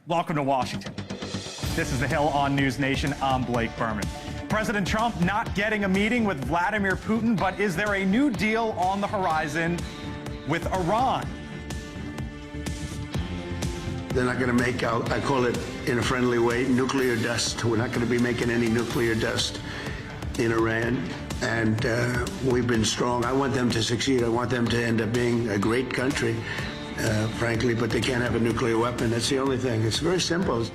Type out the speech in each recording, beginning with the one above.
welcome to Washington. This is The Hill on NewsNation. I'm Blake Berman. President Trump not getting a meeting with Vladimir Putin, but is there a new deal on the horizon with Iran? They're not going to make out, I call it in a friendly way, nuclear dust. We're not going to be making any nuclear dust in Iran. And we've been strong. I want them to succeed. I want them to end up being a great country, frankly, but they can't have a nuclear weapon. That's the only thing. It's very simple.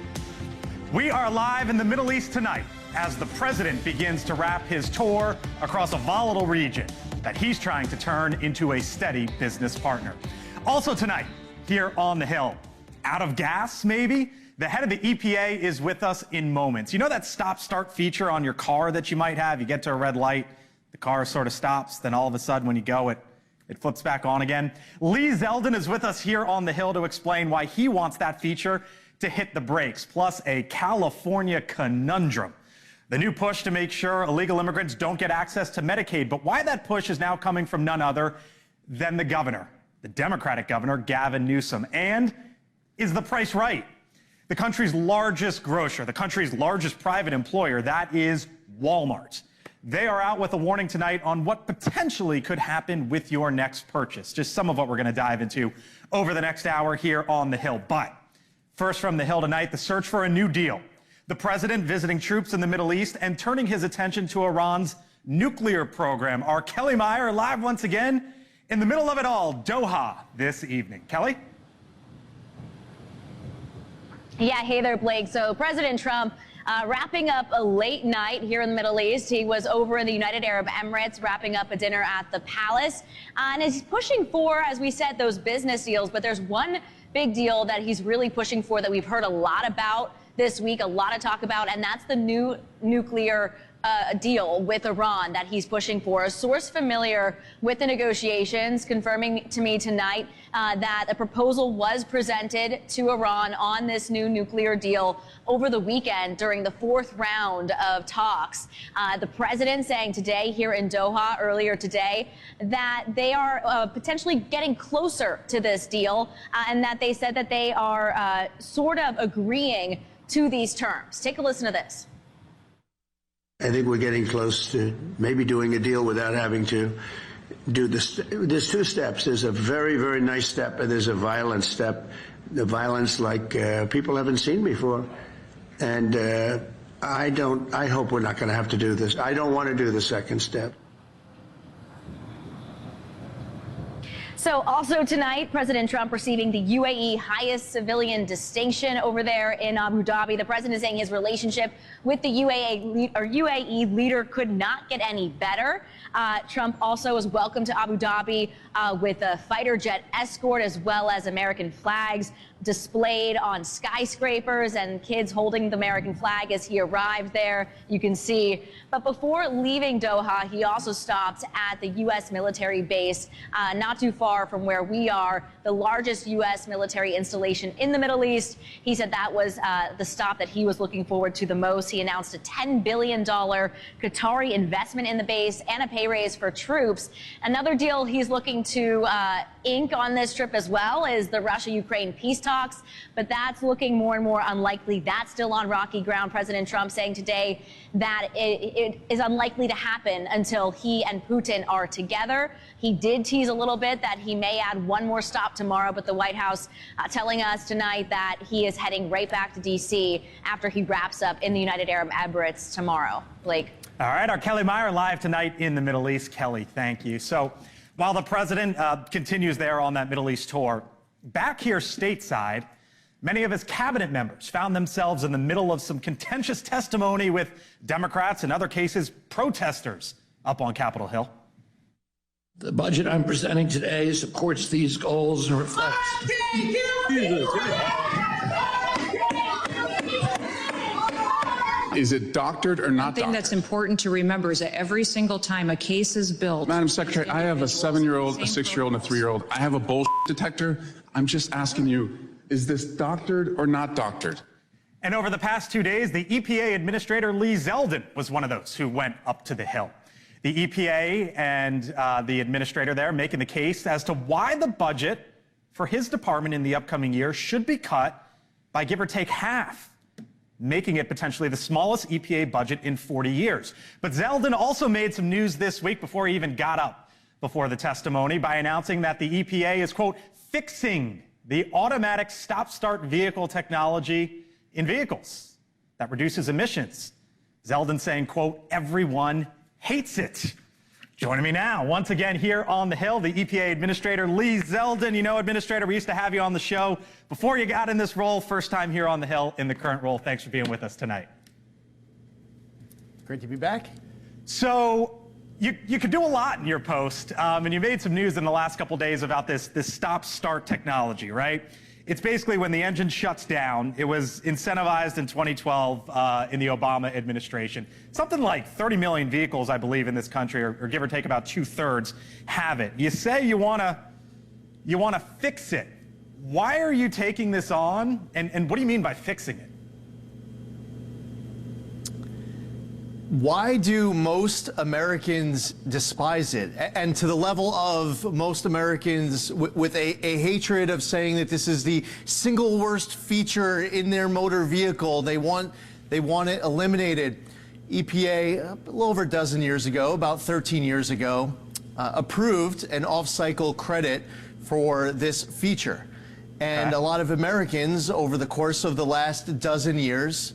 We are live in the Middle East tonight as the president begins to wrap his tour across a volatile region that he's trying to turn into a steady business partner. Also tonight, here on The Hill, out of gas, maybe? The head of the EPA is with us in moments. You know that stop-start feature on your car that you might have? You get to a red light, the car sort of stops, then all of a sudden when you go, it flips back on again. Lee Zeldin is with us here on The Hill to explain why he wants that feature to hit the brakes, plus a California conundrum. The new push to make sure illegal immigrants don't get access to Medicaid, but why that push is now coming from none other than the governor, the Democratic governor, Gavin Newsom. And is the price right? The country's largest grocer, the country's largest private employer, that is Walmart. They are out with a warning tonight on what potentially could happen with your next purchase. Just some of what we're going to dive into over the next hour here on The Hill. But first from The Hill tonight, the search for a new deal. The president visiting troops in the Middle East and turning his attention to Iran's nuclear program. Our Kelly Meyer live once again in the middle of it all, Doha this evening. Kelly? Yeah, hey there, Blake. So President Trump wrapping up a late night here in the Middle East. He was over in the United Arab Emirates wrapping up a dinner at the palace. And he's pushing for, as we said, those business deals. But there's one big deal that he's really pushing for that we've heard a lot about this week, a lot of talk about, and that's the new nuclear deal with Iran that he's pushing for. A source familiar with the negotiations confirming to me tonight that a proposal was presented to Iran on this new nuclear deal over the weekend during the fourth round of talks. The president saying today here in Doha earlier today that they are potentially getting closer to this deal and that they said that they are sort of agreeing to these terms. Take a listen to this. I think we're getting close to maybe doing a deal without having to do this. There's two steps. There's a very, very nice step, and there's a violent step. The violence like people haven't seen before. And I hope we're not going to have to do this. I don't want to do the second step. So also tonight, President Trump receiving the UAE highest civilian distinction over there in Abu Dhabi. The president is saying his relationship with the UAE leader could not get any better. Trump also was welcomed to Abu Dhabi with a fighter jet escort as well as American flags displayed on skyscrapers and kids holding the American flag as he arrived there, you can see. But before leaving Doha, he also stopped at the U.S. military base not too far from where we are, the largest U.S. military installation in the Middle East. He said that was the stop that he was looking forward to the most. He announced a $10 billion Qatari investment in the base and a pay raise for troops. Another deal he's looking to ink on this trip as well is the Russia-Ukraine peace talks, but that's looking more and more unlikely. That's still on rocky ground. President Trump saying today that it is unlikely to happen until he and Putin are together. He did tease a little bit that he may add one more stop tomorrow, but the White House telling us tonight that he is heading right back to D.C. after he wraps up in the United Arab Emirates tomorrow. Blake. All right, our Kelly Meyer live tonight in the Middle East. Kelly, thank you. So while the president continues there on that Middle East tour, back here stateside, many of his cabinet members found themselves in the middle of some contentious testimony with Democrats, in other cases, protesters up on Capitol Hill. The budget I'm presenting today supports these goals and reflects. Is it doctored or not doctored? The thing that's important to remember is that every single time a case is built... Madam Secretary, I have a 7-year-old, a 6-year-old, and a 3-year-old. I have a bullshit detector. I'm just asking you, is this doctored or not doctored? And over the past 2 days, the EPA Administrator Lee Zeldin was one of those who went up to the Hill. The EPA and the administrator there making the case as to why the budget for his department in the upcoming year should be cut by give or take half, making it potentially the smallest EPA budget in 40 years. But Zeldin also made some news this week before he even got up before the testimony by announcing that the EPA is, quote, fixing the automatic stop-start vehicle technology in vehicles that reduces emissions. Zeldin saying, quote, everyone hates it. Joining me now, once again here on the Hill, the EPA Administrator Lee Zeldin. You know, Administrator, we used to have you on the show before you got in this role. First time here on the Hill in the current role. Thanks for being with us tonight. Great to be back. So you could do a lot in your post, and you made some news in the last couple days about this stop-start technology, right? It's basically when the engine shuts down. It was incentivized in 2012 in the Obama administration. Something like 30 million vehicles, I believe, in this country, or give or take about 2/3, have it. You say you want to fix it. Why are you taking this on, and what do you mean by fixing it? Why do most Americans despise it? And to the level of most Americans with a hatred of saying that this is the single worst feature in their motor vehicle. They want it eliminated. EPA, a little over a dozen years ago, about 13 years ago, approved an off-cycle credit for this feature. And a lot of Americans over the course of the last dozen years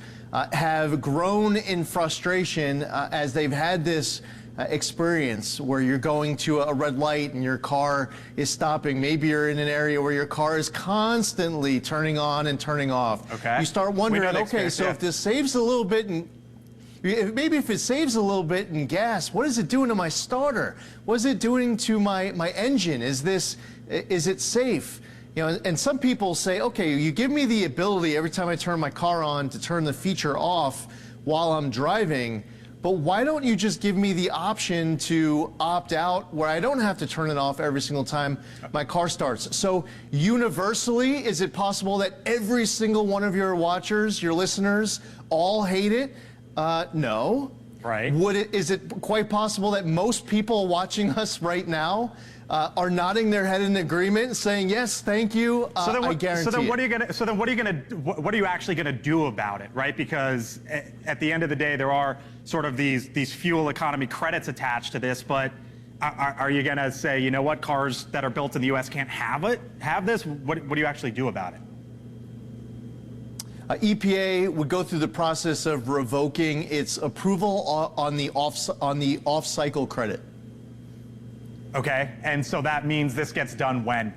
have grown in frustration as they've had this experience where you're going to a red light and your car is stopping. Maybe you're in an area where your car is constantly turning on and turning off. Okay. You start wondering, okay, so if this saves a little bit in maybe if it saves a little bit in gas, what is it doing to my starter? What is it doing to my engine? Is it safe? You know, and some people say, okay, you give me the ability every time I turn my car on to turn the feature off while I'm driving, but why don't you just give me the option to opt out where I don't have to turn it off every single time my car starts? So universally, is it possible that every single one of your watchers, your listeners, all hate it? No. Right. Is it quite possible that most people watching us right now are nodding their head in agreement, saying yes, thank you? I guarantee. So then, what are you actually gonna do about it, right? Because at the end of the day, there are sort of these fuel economy credits attached to this. But are you gonna say, you know what, cars that are built in the U.S. can't have this? What do you actually do about it? EPA would go through the process of revoking its approval on the off-cycle credit. Okay, and so that means this gets done when?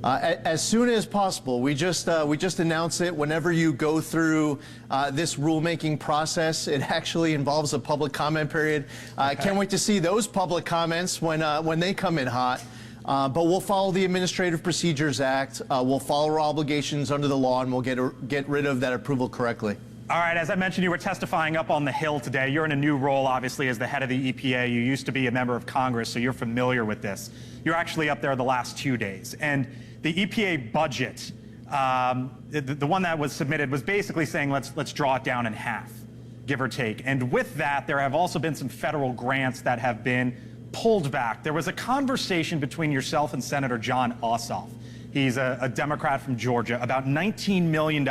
As soon as possible. We just announced it. Whenever you go through this rulemaking process, it actually involves a public comment period. I can't wait to see those public comments when they come in hot. But we'll follow the Administrative Procedures Act. We'll follow our obligations under the law, and we'll get rid of that approval correctly. All right, as I mentioned, you were testifying up on the Hill today. You're in a new role, obviously, as the head of the EPA. You used to be a member of Congress, so you're familiar with this. You're actually up there the last 2 days. And the EPA budget, the one that was submitted, was basically saying let's draw it down in half, give or take. And with that, there have also been some federal grants that have been pulled back. There was a conversation between yourself and Senator John Ossoff. He's a Democrat from Georgia, about $19 million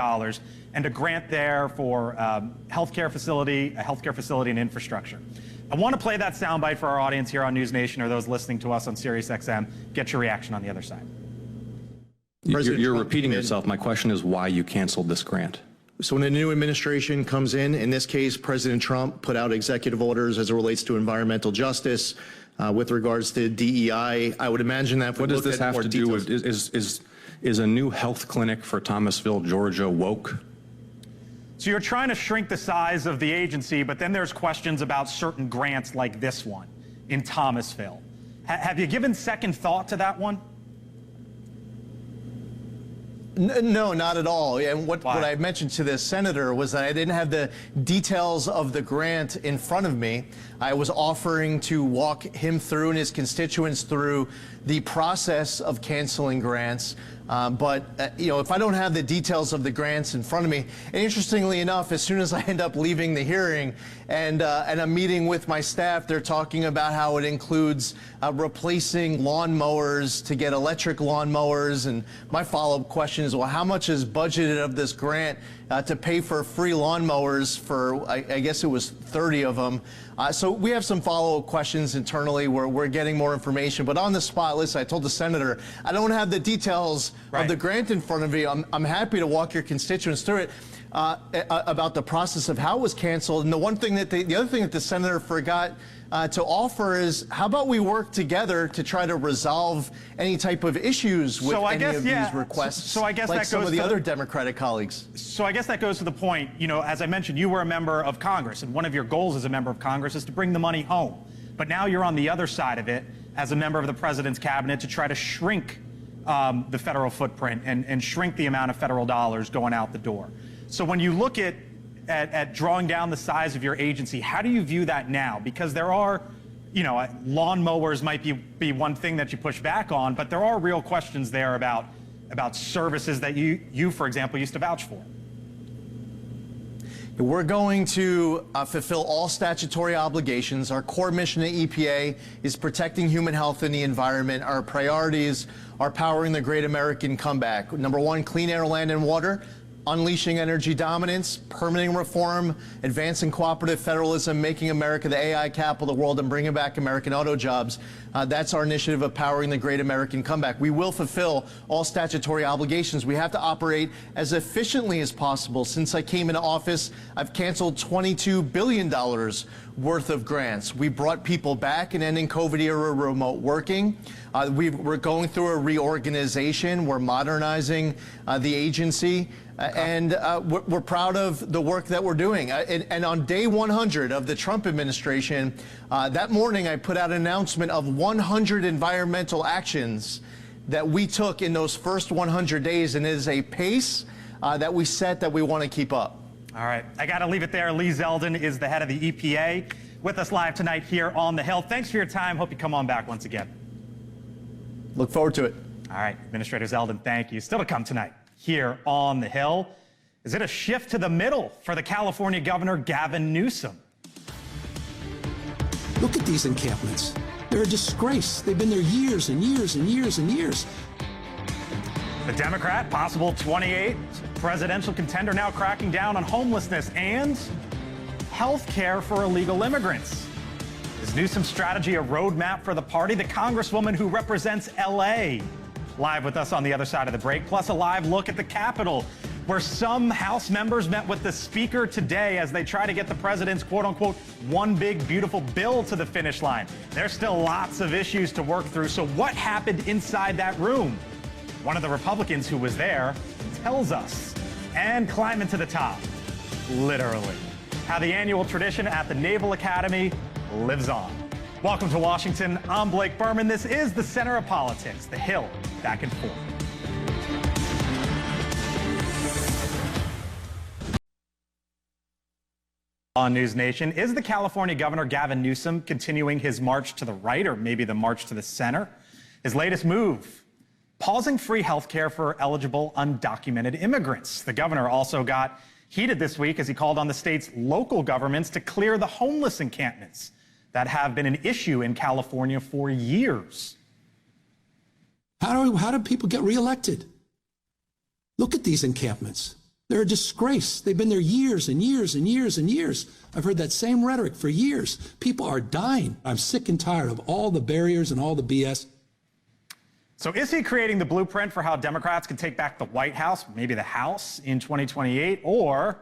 and a grant there for a healthcare facility and infrastructure. I want to play that soundbite for our audience here on NewsNation or those listening to us on SiriusXM. Get your reaction on the other side. You're repeating yourself. My question is why you canceled this grant. So when a new administration comes in this case, President Trump put out executive orders as it relates to environmental justice with regards to DEI. I would imagine that. What does this have to do with, is a new health clinic for Thomasville, Georgia woke? So you're trying to shrink the size of the agency, but then there's questions about certain grants like this one in Thomasville. Have you given second thought to that one? No, not at all. And what I mentioned to the senator was that I didn't have the details of the grant in front of me. I was offering to walk him through and his constituents through the process of canceling grants. You know, if I don't have the details of the grants in front of me, and interestingly enough, as soon as I end up leaving the hearing and I'm meeting with my staff, they're talking about how it includes replacing lawnmowers to get electric lawnmowers. And my follow-up question is, well, how much is budgeted of this grant to pay for free lawnmowers for, I guess it was 30 of them. So we have some follow-up questions internally where we're getting more information. But on the spot, listen, I told the senator, I don't have the details of the grant in front of me. I'm happy to walk your constituents through it about the process of how it was canceled. And the other thing that the senator forgot to offer is, how about we work together to try to resolve any type of issues with these requests, so I guess like that some goes of the to other Democratic colleagues. So I guess that goes to the point, you know, as I mentioned, you were a member of Congress, and one of your goals as a member of Congress is to bring the money home. But now you're on the other side of it as a member of the president's cabinet to try to shrink the federal footprint and shrink the amount of federal dollars going out the door. So when you look at drawing down the size of your agency, how do you view that now? Because there are, you know, lawnmowers might be one thing that you push back on, but there are real questions there about services that you, for example, used to vouch for. We're going to fulfill all statutory obligations. Our core mission at EPA is protecting human health and the environment. Our priorities are powering the great American comeback. Number one, clean air, land, and water. Unleashing energy dominance, permitting reform, advancing cooperative federalism, making America the AI capital of the world, and bringing back American auto jobs. That's our initiative of powering the great American comeback. We will fulfill all statutory obligations. We have to operate as efficiently as possible. Since I came into office, I've canceled $22 billion worth of grants. We brought people back and ending COVID-era remote working. We're going through a reorganization. We're modernizing the agency. And we're proud of the work that we're doing. And on day 100 of the Trump administration, that morning I put out an announcement of 100 environmental actions that we took in those first 100 days. And it is a pace that we set that we want to keep up. All right. I got to leave it there. Lee Zeldin is the head of the EPA with us live tonight here on The Hill. Thanks for your time. Hope you come on back once again. Look forward to it. All right. Administrator Zeldin, thank you. Still to come tonight here on The Hill. Is it a shift to the middle for the California governor, Gavin Newsom? Look at these encampments. They're a disgrace. They've been there years and years and years and years. The Democrat, possible 28th presidential contender, now cracking down on homelessness and health care for illegal immigrants. Is Newsom's strategy a roadmap for the party? The congresswoman who represents L.A. live with us on the other side of the break, plus a live look at the Capitol, where some House members met with the Speaker today as they try to get the president's quote-unquote one big beautiful bill to the finish line. There's still lots of issues to work through, so what happened inside that room? One of the Republicans who was there tells us. And climbing to the top, literally. How the annual tradition at the Naval Academy lives on. Welcome to Washington. I'm Blake Berman. This is the center of politics, The Hill, back and forth. On NewsNation, is the California governor Gavin Newsom continuing his march to the right, or maybe the march to the center? His latest move, pausing free health care for eligible undocumented immigrants. The governor also got heated this week as he called on the state's local governments to clear the homeless encampments that have been an issue in California for years. How do people get reelected? Look at these encampments. They're a disgrace. They've been there years and years and years and years. I've heard that same rhetoric for years. People are dying. I'm sick and tired of all the barriers and all the BS. So is he creating the blueprint for how Democrats can take back the White House, maybe the House, in 2028? Or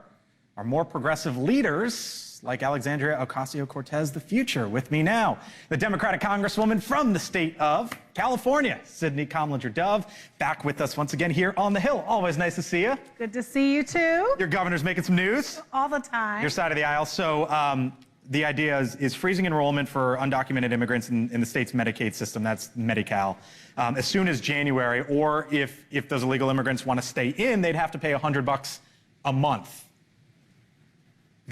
are more progressive leaders like Alexandria Ocasio-Cortez the future? With me now, the Democratic Congresswoman from the state of California, Sydney Comlinger-Dove, back with us once again here on The Hill. Always nice to see you. Good to see you too. Your governor's making some news. All the time. Your side of the aisle. So the idea is freezing enrollment for undocumented immigrants in the state's Medicaid system, that's Medi-Cal, as soon as January, or if those illegal immigrants want to stay in, they'd have to pay $100 a month.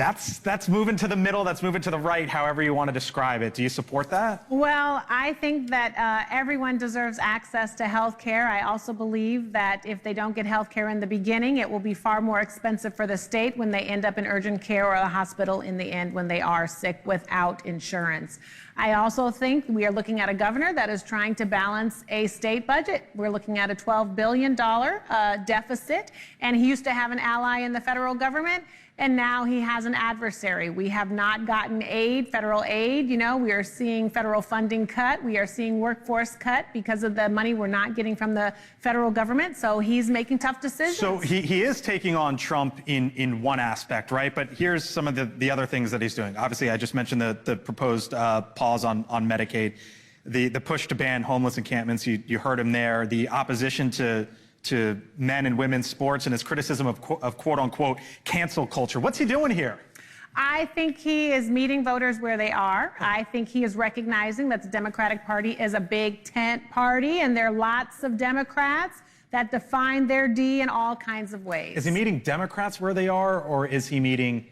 That's moving to the middle, that's moving to the right, however you want to describe it. Do you support that? Well, I think that everyone deserves access to health care. I also believe that if they don't get health care in the beginning, it will be far more expensive for the state when they end up in urgent care or a hospital in the end when they are sick without insurance. I also think we are looking at a governor that is trying to balance a state budget. We're looking at a $12 billion deficit, and he used to have an ally in the federal government, and now he has an adversary. We have not gotten aid, federal aid. You know, we are seeing federal funding cut. We are seeing workforce cut because of the money we're not getting from the federal government. So he's making tough decisions. So he is taking on Trump in one aspect, right? But here's some of the other things that he's doing. Obviously, I just mentioned the proposed pause on Medicaid, the push to ban homeless encampments. You heard him there. The opposition to men and women's sports and his criticism of quote unquote cancel culture. What's he doing here? I think he is meeting voters where they are. I think he is recognizing that the Democratic Party is a big tent party, and there are lots of Democrats that define their D in all kinds of ways. Is he meeting Democrats where they are, or is he meeting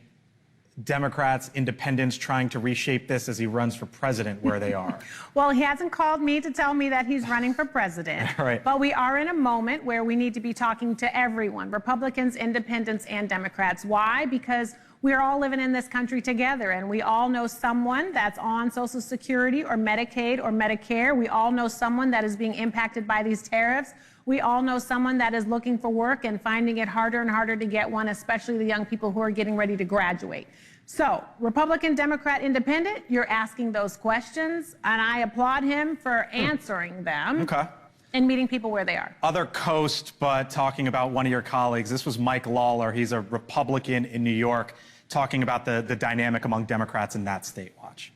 Democrats, independents trying to reshape this as he runs for president where they are? Well, he hasn't called me to tell me that he's running for president. Right. But we are in a moment where we need to be talking to everyone, Republicans, independents, and Democrats. Why? Because we're all living in this country together, and we all know someone that's on Social Security or Medicaid or Medicare. We all know someone that is being impacted by these tariffs. We all know someone that is looking for work and finding it harder and harder to get one, especially the young people who are getting ready to graduate. So, Republican, Democrat, Independent, you're asking those questions, and I applaud him for answering them. Okay. And meeting people where they are. Other coast, but talking about one of your colleagues. This was Mike Lawler. He's a Republican in New York, talking about the dynamic among Democrats in that state. Watch.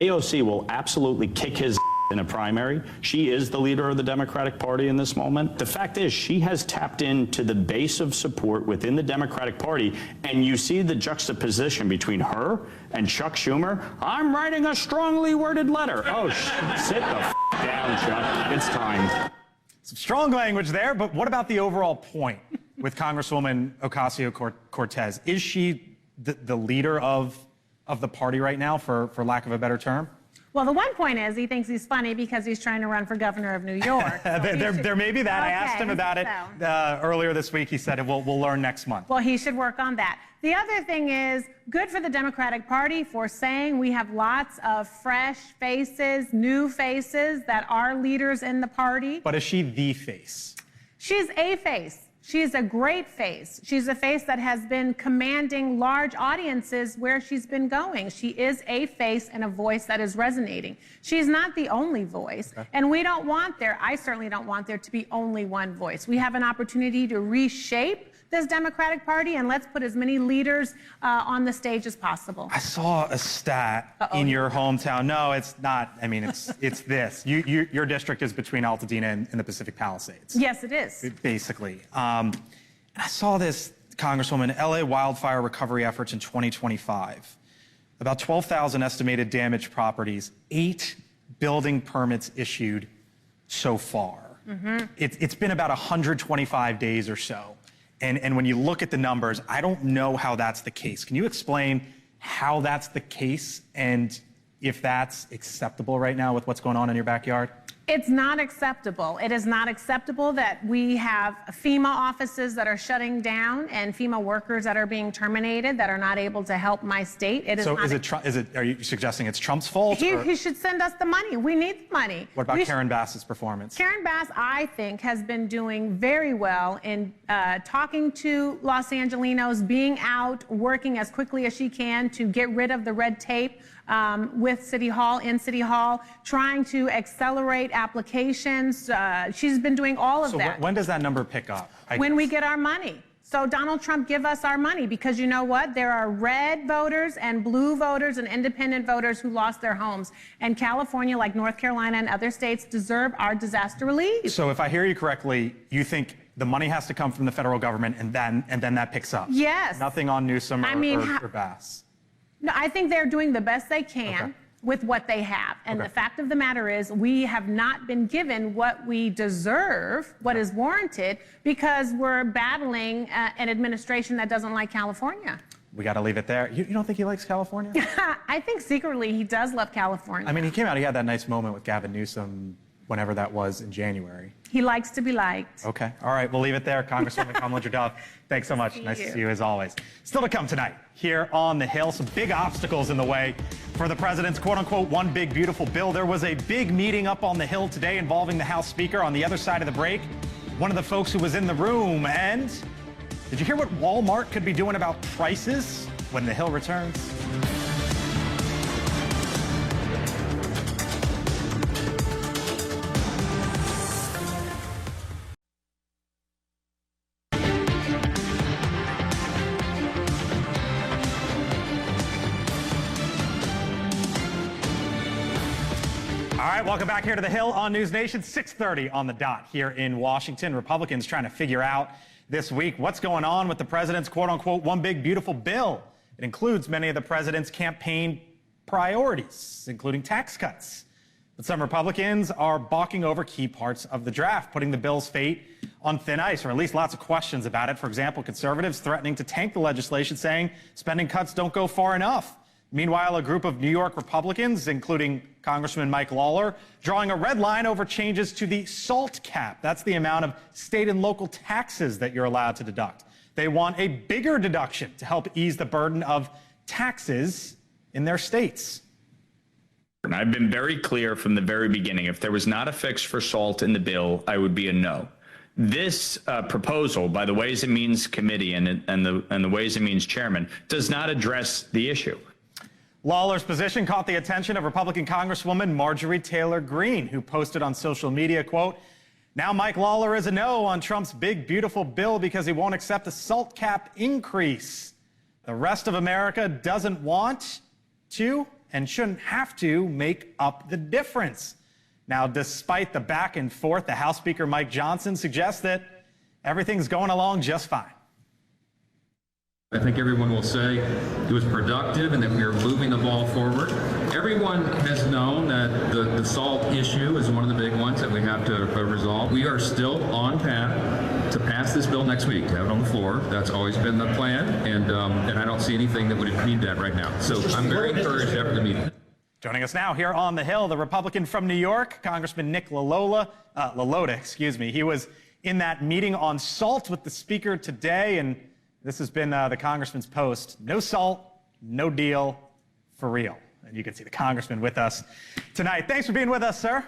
AOC will absolutely kick his in a primary. She is the leader of the Democratic Party in this moment. The fact is, she has tapped into the base of support within the Democratic Party, and you see the juxtaposition between her and Chuck Schumer. I'm writing a strongly worded letter. Oh, sit the down, Chuck. It's time. Some strong language there, but what about the overall point with Congresswoman Ocasio-Cortez? Is she the leader of the party right now, for lack of a better term? Well, the one point is he thinks he's funny because he's trying to run for governor of New York. So there may be that. Okay, I asked him about it earlier this week. He said we'll learn next month. Well, he should work on that. The other thing is good for the Democratic Party for saying we have lots of fresh faces, new faces that are leaders in the party. But is she the face? She's a face. She's a great face. She's a face that has been commanding large audiences where she's been going. She is a face and a voice that is resonating. She's not the only voice. Okay. And we don't want I certainly don't want there to be only one voice. We have an opportunity to reshape this Democratic Party, and let's put as many leaders on the stage as possible. I saw a stat in your hometown. No, it's not. I mean, it's this. Your district is between Altadena and the Pacific Palisades. Yes, it is. Basically. I saw this, Congresswoman, LA wildfire recovery efforts in 2025. About 12,000 estimated damaged properties, 8 building permits issued so far. Mm-hmm. It's been about 125 days or so. And when you look at the numbers, I don't know how that's the case. Can you explain how that's the case and if that's acceptable right now with what's going on in your backyard? It's not acceptable. It is not acceptable that we have FEMA offices that are shutting down and FEMA workers that are being terminated that are not able to help my state. It is so are you suggesting it's Trump's fault? He should send us the money. We need the money. What about Karen Bass's performance? Karen Bass, I think, has been doing very well in talking to Los Angelenos, being out, working as quickly as she can to get rid of the red tape with City Hall, trying to accelerate applications. She's been doing all of that. So when does that number pick up? When we get our money. So Donald Trump, give us our money, because you know what? There are red voters and blue voters and independent voters who lost their homes. And California, like North Carolina and other states, deserve our disaster relief. So if I hear you correctly, you think the money has to come from the federal government and then that picks up? Yes. Nothing on Newsom or Bass? No, I think they're doing the best they can with what they have. And the fact of the matter is we have not been given what we deserve, what is warranted, because we're battling an administration that doesn't like California. We got to leave it there. You don't think he likes California? I think secretly he does love California. I mean, he came out, he had that nice moment with Gavin Newsom, whenever that was in January. He likes to be liked. Okay. All right. We'll leave it there. Congresswoman Kamala Jadov, thanks so much. Nice to see you as always. Still to come tonight here on the Hill, some big obstacles in the way for the president's quote unquote one big beautiful bill. There was a big meeting up on the Hill today involving the House Speaker. On the other side of the break, one of the folks who was in the room. And did you hear what Walmart could be doing about prices when the Hill returns? All right, welcome back here to the Hill on NewsNation. 6:30 on the dot here in Washington. Republicans trying to figure out this week what's going on with the president's quote-unquote one big beautiful bill. It includes many of the president's campaign priorities, including tax cuts. But some Republicans are balking over key parts of the draft, putting the bill's fate on thin ice, or at least lots of questions about it. For example, conservatives threatening to tank the legislation, saying spending cuts don't go far enough. Meanwhile, a group of New York Republicans, including Congressman Mike Lawler, drawing a red line over changes to the SALT cap. That's the amount of state and local taxes that you're allowed to deduct. They want a bigger deduction to help ease the burden of taxes in their states. And I've been very clear from the very beginning, if there was not a fix for SALT in the bill, I would be a no. This proposal by the Ways and Means Committee and the Ways and Means Chairman does not address the issue. Lawler's position caught the attention of Republican Congresswoman Marjorie Taylor Greene, who posted on social media, quote, "Now Mike Lawler is a no on Trump's big, beautiful bill because he won't accept a SALT cap increase. The rest of America doesn't want to and shouldn't have to make up the difference." Now, despite the back and forth, the House Speaker Mike Johnson suggests that everything's going along just fine. I think everyone will say it was productive and that we are moving the ball forward. Everyone has known that the SALT issue is one of the big ones that we have to resolve. We are still on path to pass this bill next week, to have it on the floor. That's always been the plan, and I don't see anything that would impede that right now. So I'm very encouraged after the meeting. Joining us now here on the Hill, the Republican from New York, Congressman Nick LaLota, He was in that meeting on SALT with the Speaker today, and this has been the Congressman's post. No SALT, no deal, for real. And you can see the Congressman with us tonight. Thanks for being with us, sir.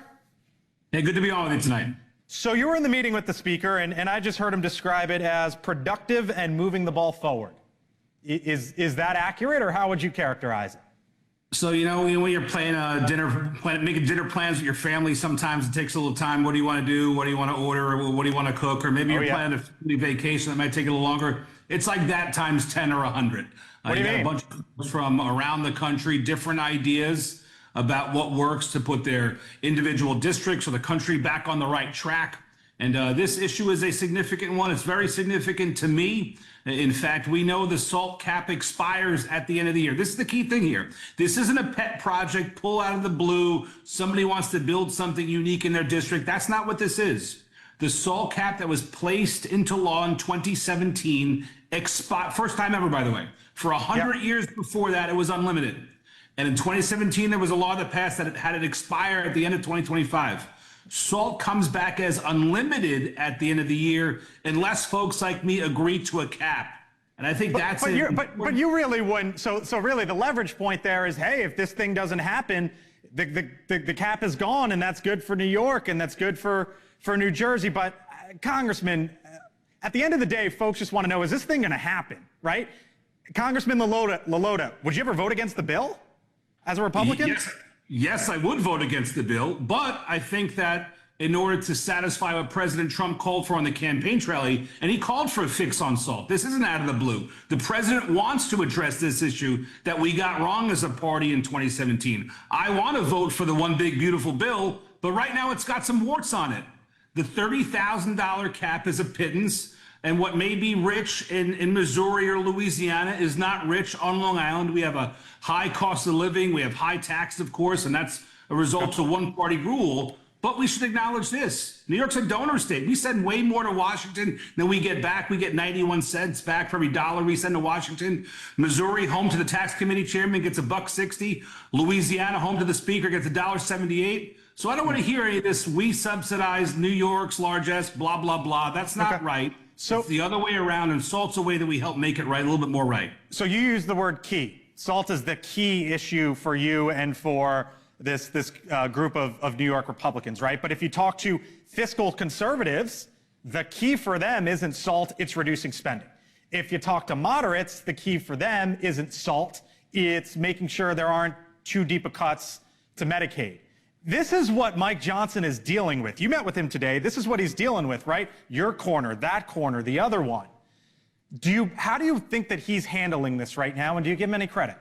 Hey, good to be on with you tonight. So you were in the meeting with the Speaker, and I just heard him describe it as productive and moving the ball forward. Is that accurate, or how would you characterize it? So, when you're making dinner plans with your family, sometimes it takes a little time. What do you want to do? What do you want to order? What do you want to cook? Or maybe you're planning a family vacation that might take a little longer. It's like that times 10 or 100. What do you mean? A bunch of people from around the country, different ideas about what works to put their individual districts or the country back on the right track. And this issue is a significant one. It's very significant to me. In fact, we know the SALT cap expires at the end of the year. This is the key thing here. This isn't a pet project, pull out of the blue. Somebody wants to build something unique in their district. That's not what this is. The SALT cap that was placed into law in 2017 expired, first time ever, by the way. For 100 years before that, it was unlimited. And in 2017, there was a law that passed that it had it expire at the end of 2025. SALT comes back as unlimited at the end of the year unless folks like me agree to a cap. And I think that's it. But you really wouldn't. So really the leverage point there is, hey, if this thing doesn't happen, the cap is gone, and that's good for New York, and that's good for New Jersey. But Congressman, at the end of the day, folks just want to know, is this thing going to happen, right? Congressman LaLota, would you ever vote against the bill as a Republican? Yes, I would vote against the bill, but I think that in order to satisfy what President Trump called for on the campaign trail, and he called for a fix on SALT. This isn't out of the blue. The president wants to address this issue that we got wrong as a party in 2017. I want to vote for the one big beautiful bill, but right now it's got some warts on it. The $30,000 cap is a pittance, and what may be rich in Missouri or Louisiana is not rich on Long Island. We have a high cost of living. We have high tax, of course, and that's a result of one-party rule. But we should acknowledge this. New York's a donor state. We send way more to Washington than we get back. We get 91 cents back for every dollar we send to Washington. Missouri, home to the tax committee chairman, gets $1.60. Louisiana, home to the speaker, gets $1.78. So I don't want to hear any of this, we subsidize New York's largest, blah, blah, blah. That's not right. So it's the other way around, and SALT's a way that we help make it right, a little bit more right. So you use the word key. SALT is the key issue for you and for this group of New York Republicans, right? But if you talk to fiscal conservatives, the key for them isn't SALT, it's reducing spending. If you talk to moderates, the key for them isn't SALT, it's making sure there aren't too deep of cuts to Medicaid. This is what Mike Johnson is dealing with. You met with him today. This is what he's dealing with, right? Your corner, that corner, the other one. How do you think that he's handling this right now, and do you give him any credit?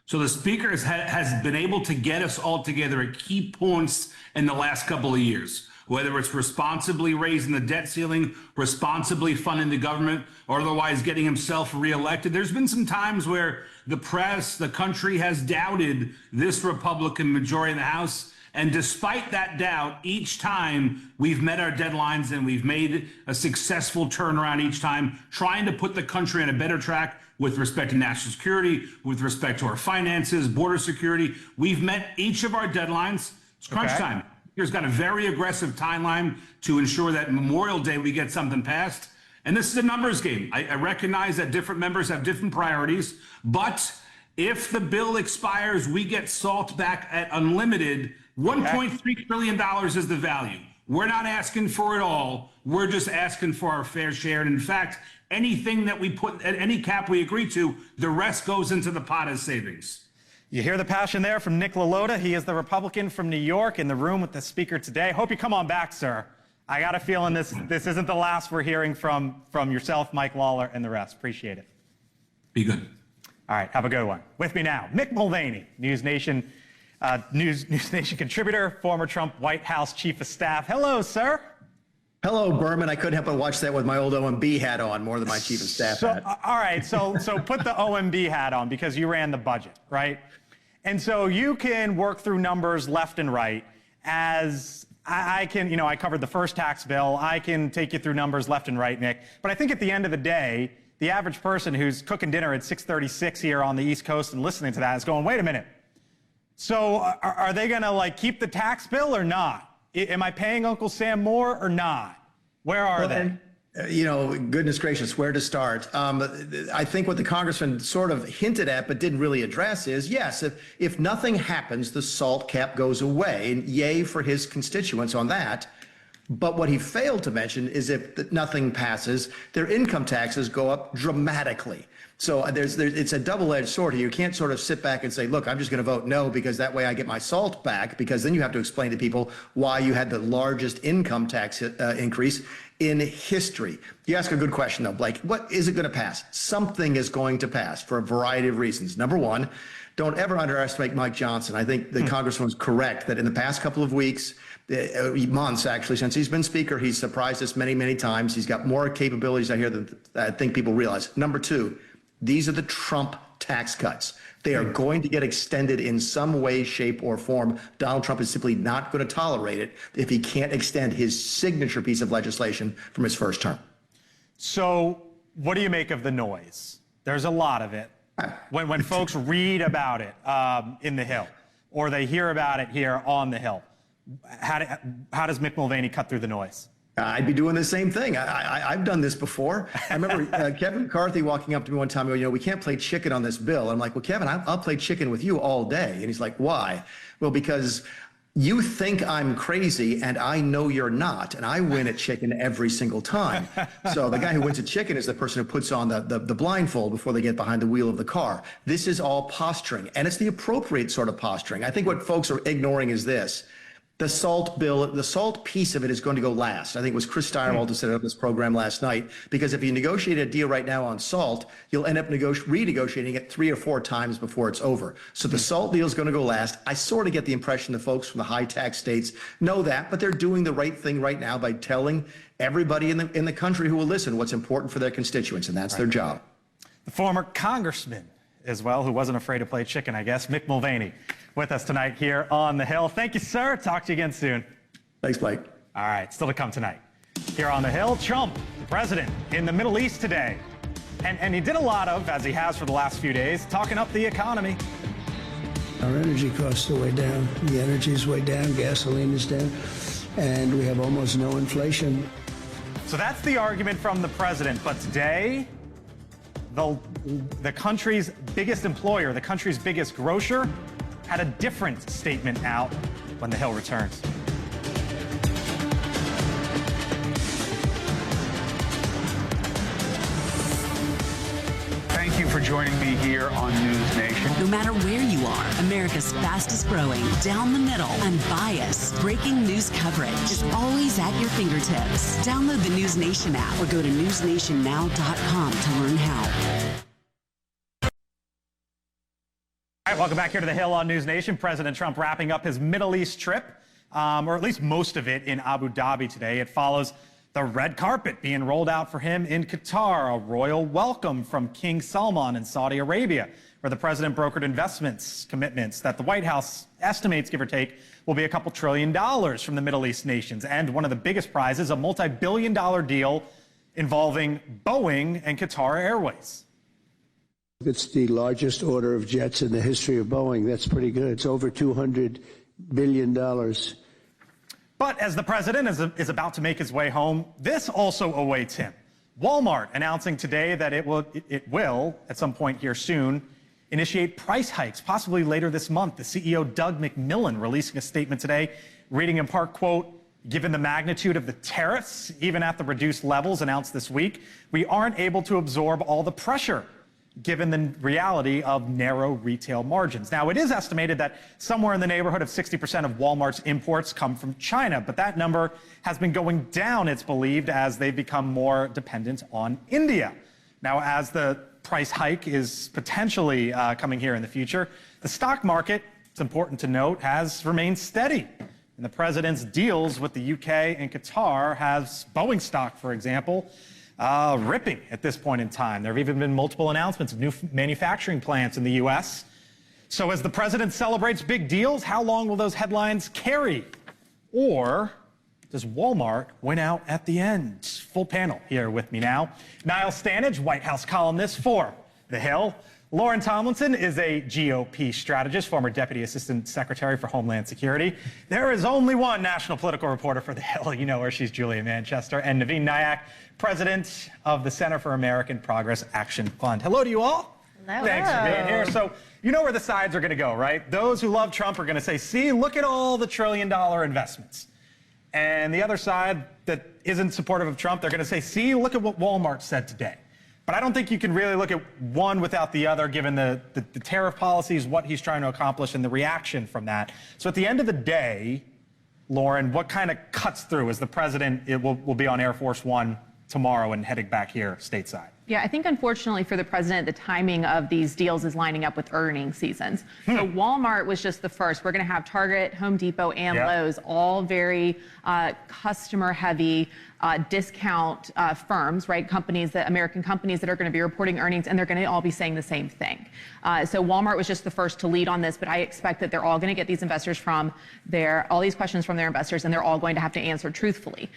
So the speaker has been able to get us all together at key points in the last couple of years, whether it's responsibly raising the debt ceiling, responsibly funding the government, or otherwise getting himself reelected. There's been some times where the press, the country has doubted this Republican majority in the House. And despite that doubt, each time we've met our deadlines and we've made a successful turnaround each time, trying to put the country on a better track with respect to national security, with respect to our finances, border security. We've met each of our deadlines. It's crunch time. Here's got a very aggressive timeline to ensure that Memorial Day we get something passed. And this is a numbers game. I recognize that different members have different priorities, but if the bill expires, we get SALT back at unlimited. $1.3 trillion is the value. We're not asking for it all. We're just asking for our fair share. And in fact, anything that we put at any cap we agree to, the rest goes into the pot as savings. You hear the passion there from Nick LaLota. He is the Republican from New York in the room with the speaker today. Hope you come on back, sir. I got a feeling this isn't the last we're hearing from yourself, Mike Lawler, and the rest. Appreciate it. Be good. All right, have a good one. With me now, Mick Mulvaney, NewsNation contributor, former Trump White House chief of staff. Hello, sir. Hello, Berman. I couldn't help but watch that with my old OMB hat on more than my chief of staff hat. All right, so put the OMB hat on because you ran the budget, right? And so you can work through numbers left and right. As I can, I covered the first tax bill. I can take you through numbers left and right, Nick. But I think at the end of the day, the average person who's cooking dinner at 6:36 here on the East Coast and listening to that is going, wait a minute. So are they going to keep the tax bill or not? Am I paying Uncle Sam more or not? Where are they? Goodness gracious, where to start? I think what the congressman sort of hinted at but didn't really address is, yes, if nothing happens, the SALT cap goes away, and yay for his constituents on that. But what he failed to mention is if nothing passes, their income taxes go up dramatically. So it's a double-edged sword here. You can't sort of sit back and say, look, I'm just going to vote no because that way I get my SALT back, because then you have to explain to people why you had the largest income tax increase in history. You ask a good question, though, Blake. What is it going to pass? Something is going to pass for a variety of reasons. Number one, don't ever underestimate Mike Johnson. I think the congressman was correct that in the past couple of weeks, months actually, since he's been speaker, he's surprised us many, many times. He's got more capabilities out here than I think people realize. Number two, these are the Trump tax cuts. They are going to get extended in some way, shape, or form. Donald Trump is simply not going to tolerate it if he can't extend his signature piece of legislation from his first term. So what do you make of the noise? There's a lot of it. When folks read about it in the Hill, or they hear about it here on the Hill, how does Mick Mulvaney cut through the noise? I'd be doing the same thing. I've done this before. I remember Kevin McCarthy walking up to me one time and going, we can't play chicken on this bill. I'm like, well, Kevin, I'll play chicken with you all day. And he's like, why? Well, because you think I'm crazy and I know you're not, and I win at chicken every single time. So the guy who wins at chicken is the person who puts on the blindfold before they get behind the wheel of the car. This is all posturing, and it's the appropriate sort of posturing. I think what folks are ignoring is this. The SALT bill, the SALT piece of it is going to go last. I think it was Chris Steyerwalt who set up this program last night, because if you negotiate a deal right now on SALT, you'll end up renegotiating it 3 or 4 times before it's over. So the SALT deal is going to go last. I sort of get the impression the folks from the high tax states know that, but they're doing the right thing right now by telling everybody in the country who will listen what's important for their constituents, and that's their job. The former congressman as well, who wasn't afraid to play chicken, I guess, Mick Mulvaney, with us tonight here on the Hill. Thank you, sir. Talk to you again soon. Thanks, Mike. All right, still to come tonight. Here on the Hill, Trump, the president, in the Middle East today. And he did a lot of, as he has for the last few days, talking up the economy. Our energy costs are way down. The energy is way down. Gasoline is down. And we have almost no inflation. So that's the argument from the president. But today, the country's biggest employer, the country's biggest grocer, had a different statement out when the Hill returns. Thank you for joining me here on NewsNation. No matter where you are, America's fastest growing, down the middle, unbiased, breaking news coverage is always at your fingertips. Download the NewsNation app or go to newsnationnow.com to learn how. All right, welcome back here to the Hill on NewsNation. President Trump wrapping up his Middle East trip, or at least most of it, in Abu Dhabi today. It follows the red carpet being rolled out for him in Qatar, a royal welcome from King Salman in Saudi Arabia, where the president brokered investments commitments that the White House estimates, give or take, will be a couple $1 trillion from the Middle East nations. And one of the biggest prizes, a multi-billion-dollar deal involving Boeing and Qatar Airways. It's the largest order of jets in the history of Boeing. That's pretty good. It's over $200 billion. But as the president is about to make his way home, this also awaits him. Walmart announcing today that it will, at some point here soon, initiate price hikes, possibly later this month. The CEO, Doug McMillon, releasing a statement today, reading in part, quote, "Given the magnitude of the tariffs, even at the reduced levels announced this week, we aren't able to absorb all the pressure, given the reality of narrow retail margins." Now, it is estimated that somewhere in the neighborhood of 60% of Walmart's imports come from China, but that number has been going down, it's believed, as they become more dependent on India. Now, as the price hike is potentially coming here in the future, the stock market, it's important to note, has remained steady. And the president's deals with the UK and Qatar has Boeing stock, for example, ripping at this point in time. There have even been multiple announcements of new manufacturing plants in the U.S. So as the president celebrates big deals, how long will those headlines carry? Or does Walmart win out at the end? Full panel here with me now. Niall Stanage, White House columnist for The Hill. Lauren Tomlinson is a GOP strategist, former Deputy Assistant Secretary for Homeland Security. There is only one national political reporter for The Hill. You know her, she's Julia Manchester. And Naveen Nayak, president of the Center for American Progress Action Fund. Hello to you all. Hello. Thanks for being here. So you know where the sides are going to go, right? Those who love Trump are going to say, see, look at all the $1 trillion investments. And the other side that isn't supportive of Trump, they're going to say, see, look at what Walmart said today. But I don't think you can really look at one without the other, given the tariff policies, what he's trying to accomplish, and the reaction from that. So at the end of the day, Lauren, what kind of cuts through as the president will be on Air Force One tomorrow and heading back here stateside? Yeah, I think unfortunately for the president, the timing of these deals is lining up with earnings seasons. So Walmart was just the first. We're going to have Target, Home Depot, and Lowe's, all very customer heavy discount firms, right? American companies that are going to be reporting earnings, and they're going to all be saying the same thing. So Walmart was just the first to lead on this, but I expect that they're all going to get these investors all these questions from their investors, and they're all going to have to answer truthfully.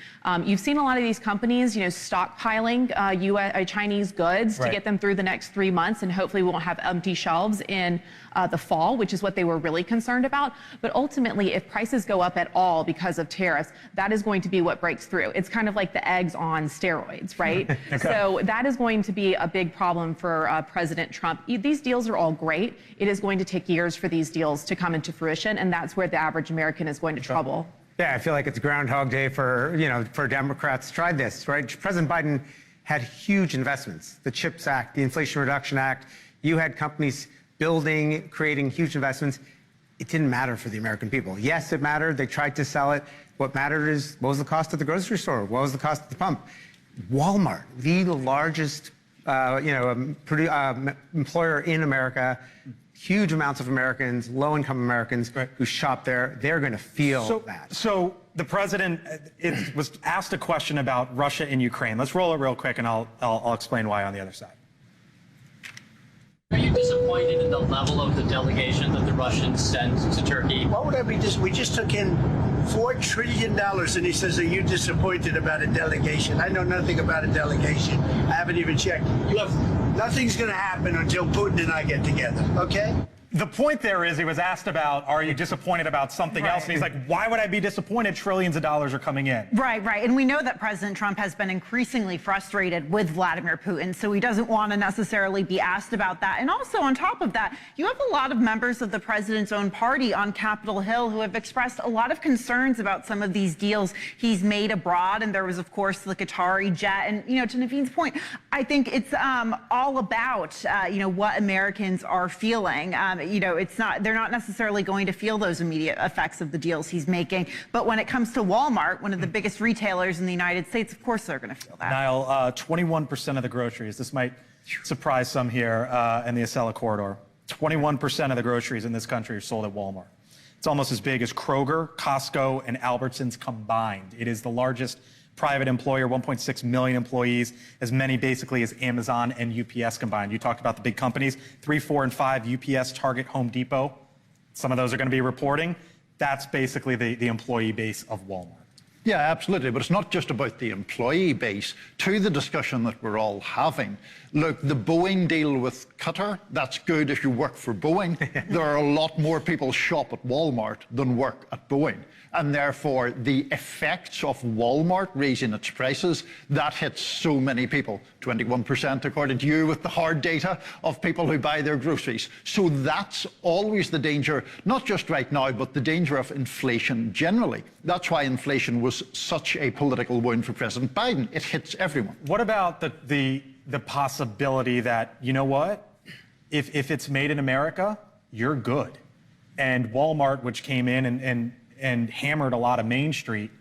You've seen a lot of these companies, stockpiling Chinese goods to get them through the next 3 months, and hopefully we won't have empty shelves in the fall, which is what they were really concerned about. But ultimately, if prices go up at all because of tariffs, that is going to be what breaks through. It's kind of like the eggs on steroids, right? Okay. So that is going to be a big problem for President Trump. These deals are all great. It is going to take years for these deals to come into fruition, and that's where the average American is going to trouble. Yeah, I feel like it's Groundhog Day for Democrats. Tried this, right? President Biden had huge investments. The CHIPS Act, the Inflation Reduction Act. You had companies building, creating huge investments. It didn't matter for the American people. Yes, it mattered. They tried to sell it. What mattered is what was the cost at the grocery store? What was the cost at the pump? Walmart, the largest employer in America, huge amounts of Americans, low-income Americans who shop there, they're going to feel that. So the president was asked a question about Russia and Ukraine. Let's roll it real quick, and I'll explain why on the other side. Are you disappointed in the level of the delegation that the Russians sent to Turkey? What would I be? We just took in $4 trillion, and he says, are you disappointed about a delegation? I know nothing about a delegation. I haven't even checked. Look, nothing's going to happen until Putin and I get together, okay? The point there is he was asked about, are you disappointed about something else? And he's like, why would I be disappointed? Trillions of dollars are coming in. Right. And we know that President Trump has been increasingly frustrated with Vladimir Putin, so he doesn't want to necessarily be asked about that. And also on top of that, you have a lot of members of the president's own party on Capitol Hill who have expressed a lot of concerns about some of these deals he's made abroad. And there was, of course, the Qatari jet. And, to Naveen's point, I think it's all about, what Americans are feeling. They're not necessarily going to feel those immediate effects of the deals he's making. But when it comes to Walmart, one of the biggest retailers in the United States, of course they're going to feel that. Niall, 21% of the groceries, this might surprise some here in the Acela corridor, 21% of the groceries in this country are sold at Walmart. It's almost as big as Kroger, Costco, and Albertsons combined. It is the largest private employer, 1.6 million employees, as many basically as Amazon and UPS combined. You talked about the big companies, 3, 4, and 5, UPS, Target, Home Depot. Some of those are going to be reporting. That's basically the employee base of Walmart. Yeah, absolutely. But it's not just about the employee base. To the discussion that we're all having, look, the Boeing deal with Qatar, that's good if you work for Boeing. There are a lot more people shop at Walmart than work at Boeing. And therefore, the effects of Walmart raising its prices, that hits so many people. 21%, according to you, with the hard data of people who buy their groceries. So that's always the danger, not just right now, but the danger of inflation generally. That's why inflation was such a political wound for President Biden. It hits everyone. What about the possibility that, you know what, if it's made in America, you're good. And Walmart, which came in and hammered a lot of Main Street,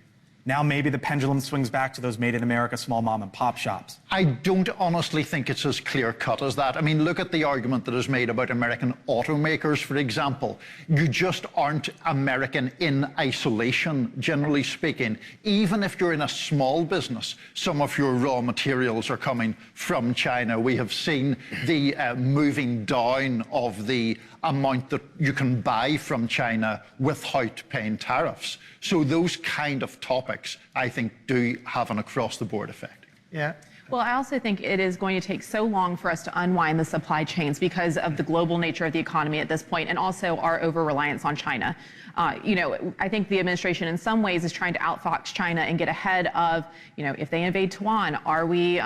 now maybe the pendulum swings back to those made in America small mom and pop shops. I don't honestly think it's as clear cut as that. I mean, look at the argument that is made about American automakers, for example. You just aren't American in isolation, generally speaking. Even if you're in a small business, some of your raw materials are coming from China. We have seen the moving down of the amount that you can buy from China without paying tariffs. So those kind of topics, I think, do have an across-the-board effect. Yeah. Well, I also think it is going to take so long for us to unwind the supply chains because of the global nature of the economy at this point, and also our over-reliance on China. I think the administration in some ways is trying to outfox China and get ahead of, if they invade Taiwan, are we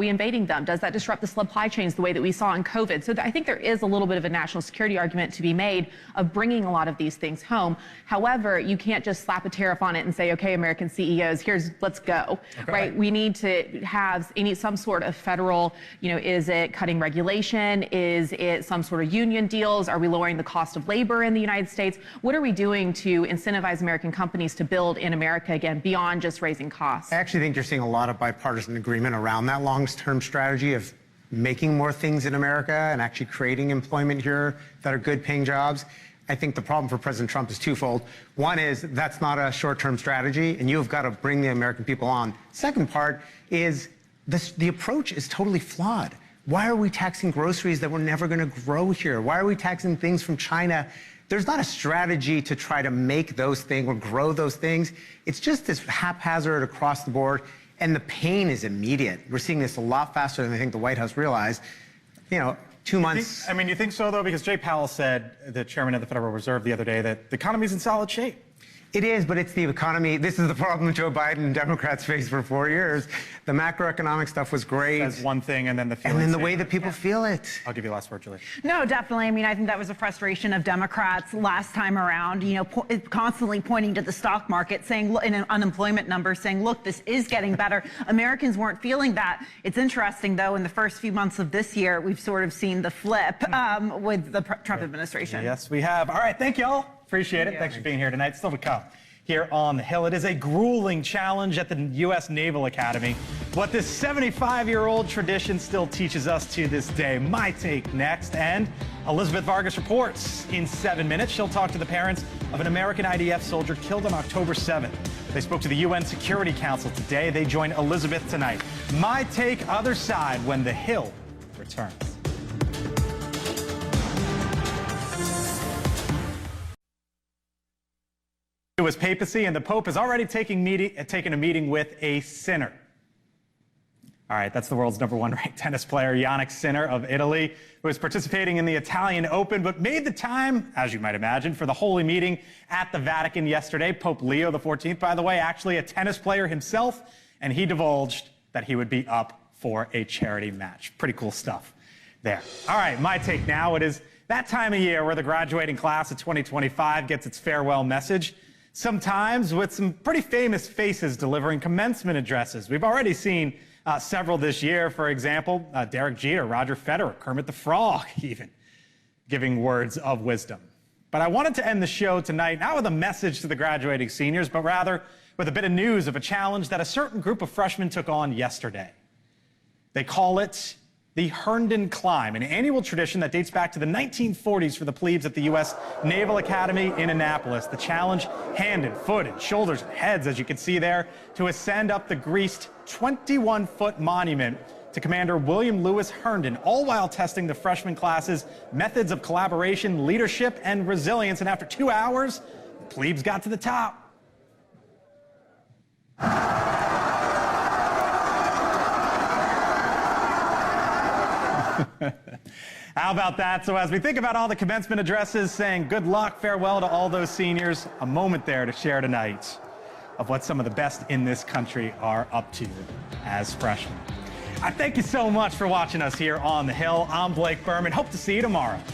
invading them? Does that disrupt the supply chains the way that we saw in COVID? So I think there is a little bit of a national security argument to be made of bringing a lot of these things home. However, you can't just slap a tariff on it and say, okay, American CEOs, let's go, okay. Right? We need to have some sort of federal, is it cutting regulation? Is it some sort of union deals? Are we lowering the cost of labor in the United States? What are we doing to incentivize American companies to build in America again, beyond just raising costs? I actually think you're seeing a lot of bipartisan agreement around that long-term strategy of making more things in America and actually creating employment here that are good paying jobs. I think the problem for President Trump is twofold. One is that's not a short-term strategy, and you've got to bring the American people on. Second part is the approach is totally flawed. Why are we taxing groceries that we're never going to grow here? Why are we taxing things from China? There's not a strategy to try to make those things or grow those things. It's just this haphazard across the board, and the pain is immediate. We're seeing this a lot faster than I think the White House realized. 2 months. You think so, though? Because Jay Powell said, the chairman of the Federal Reserve the other day, that the economy's in solid shape. It is, but it's the economy. This is the problem Joe Biden and Democrats faced for 4 years. The macroeconomic stuff was great. That's one thing, and then the feeling. And then the way that people feel it. I'll give you last word, Julie. No, definitely. I think that was a frustration of Democrats last time around, constantly pointing to the stock market, saying, in unemployment numbers, saying, look, this is getting better. Americans weren't feeling that. It's interesting, though, in the first few months of this year, we've sort of seen the flip with the Trump administration. Yes, we have. All right, thank you all. Appreciate it. Thanks for being here tonight. Still to come here on the Hill. It is a grueling challenge at the U.S. Naval Academy. What this 75-year-old tradition still teaches us to this day. My take next. And Elizabeth Vargas reports in 7 minutes. She'll talk to the parents of an American IDF soldier killed on October 7th. They spoke to the UN Security Council today. They join Elizabeth tonight. My take, other side, when the Hill returns. was papacy, and the Pope is already taking a meeting with a sinner. All right, that's the world's #1 ranked tennis player, Yannick Sinner of Italy, who is participating in the Italian Open, but made the time, as you might imagine, for the holy meeting at the Vatican yesterday. Pope Leo XIV, by the way, actually a tennis player himself, and he divulged that he would be up for a charity match. Pretty cool stuff there. All right, my take now. It is that time of year where the graduating class of 2025 gets its farewell message, sometimes with some pretty famous faces delivering commencement addresses. We've already seen several this year, for example, Derek Jeter, Roger Federer, Kermit the Frog even, giving words of wisdom. But I wanted to end the show tonight not with a message to the graduating seniors, but rather with a bit of news of a challenge that a certain group of freshmen took on yesterday. They call it the Herndon Climb, an annual tradition that dates back to the 1940s for the plebes at the U.S. Naval Academy in Annapolis. The challenge, hand and foot and shoulders and heads, as you can see there, to ascend up the greased 21-foot monument to Commander William Lewis Herndon, all while testing the freshman class's methods of collaboration, leadership, and resilience. And after 2 hours, the plebes got to the top. How about that? So as we think about all the commencement addresses saying good luck, farewell to all those seniors, a moment there to share tonight of what some of the best in this country are up to as freshmen. I thank you so much for watching us here on The Hill. I'm Blake Berman. Hope to see you tomorrow.